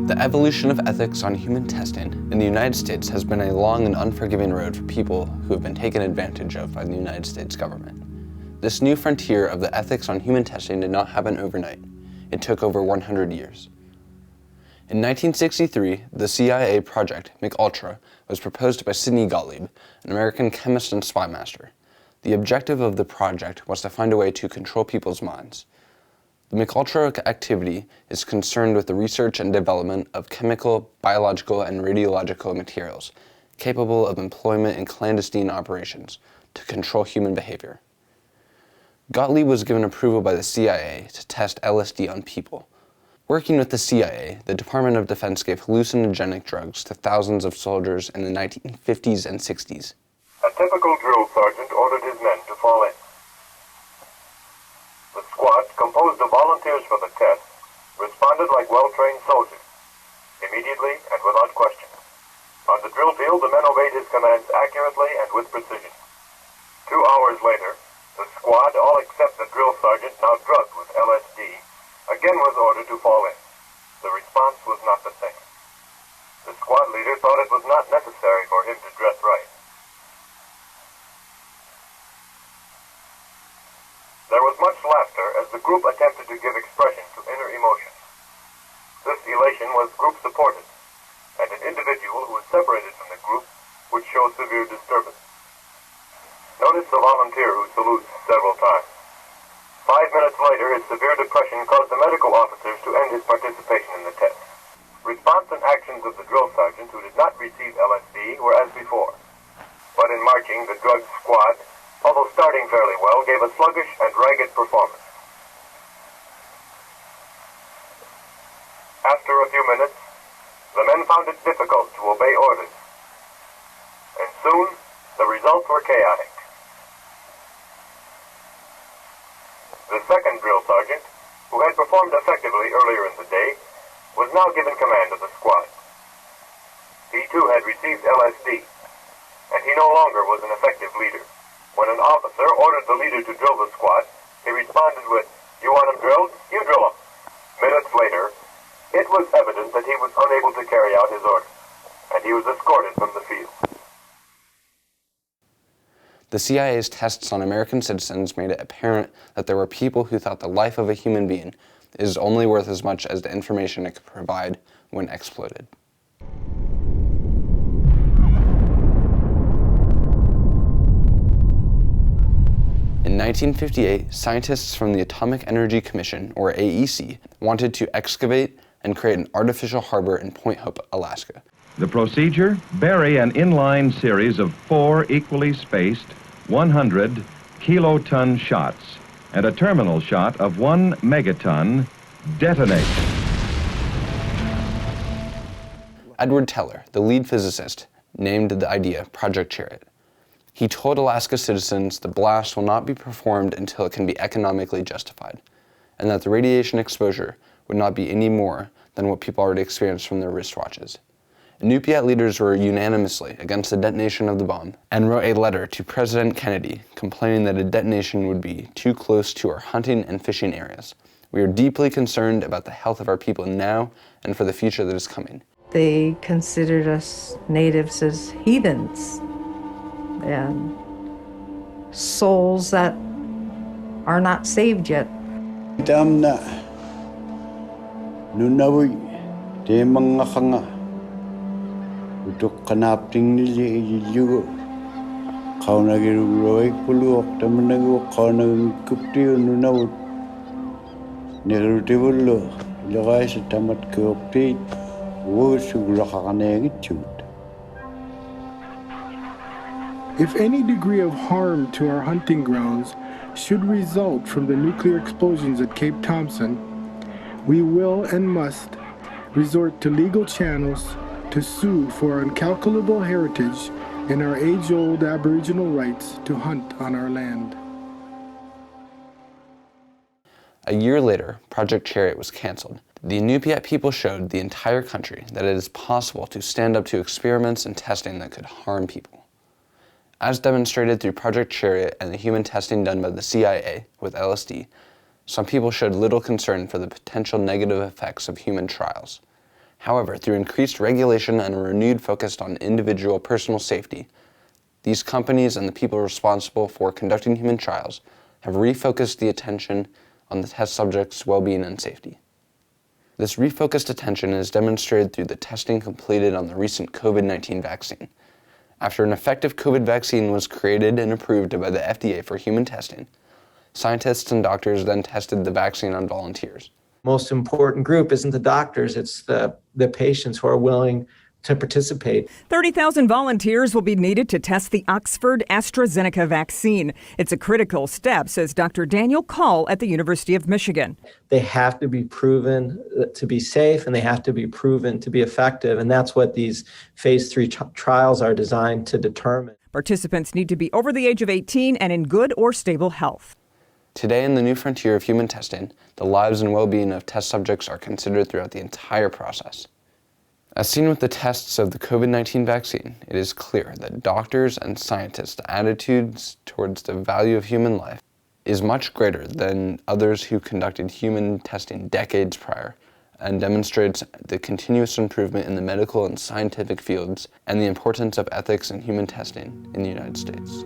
The evolution of ethics on human testing in the United States has been a long and unforgiving road for people who have been taken advantage of by the United States government. This new frontier of the ethics on human testing did not happen overnight. It took over 100 years. In 1963, the CIA project, MKUltra, was proposed by Sidney Gottlieb, an American chemist and spy master. The objective of the project was to find a way to control people's minds. The MKUltra activity is concerned with the research and development of chemical, biological, and radiological materials capable of employment in clandestine operations to control human behavior. Gottlieb was given approval by the CIA to test LSD on people. Working with the CIA, the Department of Defense gave hallucinogenic drugs to thousands of soldiers in the 1950s and 60s. A typical drill sergeant ordered his men to fall in. The squad, composed of volunteers for the test, responded like well-trained soldiers, immediately and without question. On the drill field, the men obeyed his commands accurately and with precision. 2 hours later, the squad, all except the drill sergeant, now drugged with LSD, again was ordered to fall in. The response was not the same. The squad leader thought it was not necessary for him to dress right. There was much laughter as the group attempted to give expression to inner emotions. This elation was group-supported, and an individual who was separated from the group would show severe disturbance. Notice the volunteer who salutes several times. 5 minutes later, his severe depression caused the medical officers to end his participation in the test. Response and actions of the drill sergeant who did not receive LSD were as before. But in marching, the drugged squad, although starting fairly well, gave a sluggish and ragged performance. After a few minutes, the men found it difficult to obey orders, and soon the results were chaotic. The second drill sergeant, who had performed effectively earlier in the day, was now given command of the squad. He too had received LSD, and he no longer was an effective leader. When an officer ordered the leader to drill the squad, he responded with, "You want them drilled? You drill them." Minutes later, it was evident that he was unable to carry out his orders, and he was escorted from the field. The CIA's tests on American citizens made it apparent that there were people who thought the life of a human being is only worth as much as the information it could provide when exploited. In 1958, scientists from the Atomic Energy Commission, or AEC, wanted to excavate and create an artificial harbor in Point Hope, Alaska. The procedure: bury an inline series of 4 equally spaced 100 kiloton shots and a terminal shot of 1 megaton. Detonate. Edward Teller, the lead physicist, named the idea Project Chariot. He told Alaska citizens the blast will not be performed until it can be economically justified, and that the radiation exposure would not be any more than what people already experienced from their wristwatches. Inupiat leaders were unanimously against the detonation of the bomb and wrote a letter to President Kennedy complaining that a detonation would be too close to our hunting and fishing areas. We are deeply concerned about the health of our people now and for the future that is coming. They considered us natives as heathens and souls that are not saved yet. Damna nunawi te mga khanga utok kanapting nili ilugo kauna giruroy puluok tamanago kauna kupti nunaw nerutibullo lagay sa tamat kopti wo sugla kakanegit. If any degree of harm to our hunting grounds should result from the nuclear explosions at Cape Thompson, we will and must resort to legal channels to sue for our incalculable heritage and our age-old Aboriginal rights to hunt on our land. A year later, Project Chariot was canceled. The Inupiat people showed the entire country that it is possible to stand up to experiments and testing that could harm people. As demonstrated through Project Chariot and the human testing done by the CIA with LSD, some people showed little concern for the potential negative effects of human trials. However, through increased regulation and a renewed focus on individual personal safety, these companies and the people responsible for conducting human trials have refocused the attention on the test subjects' well-being and safety. This refocused attention is demonstrated through the testing completed on the recent COVID-19 vaccine. After an effective COVID vaccine was created and approved by the FDA for human testing, scientists and doctors then tested the vaccine on volunteers. Most important group isn't the doctors, it's the patients who are willing to participate. 30,000 volunteers will be needed to test the Oxford AstraZeneca vaccine. It's a critical step, says Dr. Daniel Call at the University of Michigan. They have to be proven to be safe and they have to be proven to be effective. And that's what these phase 3 trials are designed to determine. Participants need to be over the age of 18 and in good or stable health. Today, in the new frontier of human testing, the lives and well-being of test subjects are considered throughout the entire process. As seen with the tests of the COVID-19 vaccine, it is clear that doctors' and scientists' attitudes towards the value of human life is much greater than others who conducted human testing decades prior, and demonstrates the continuous improvement in the medical and scientific fields and the importance of ethics in human testing in the United States.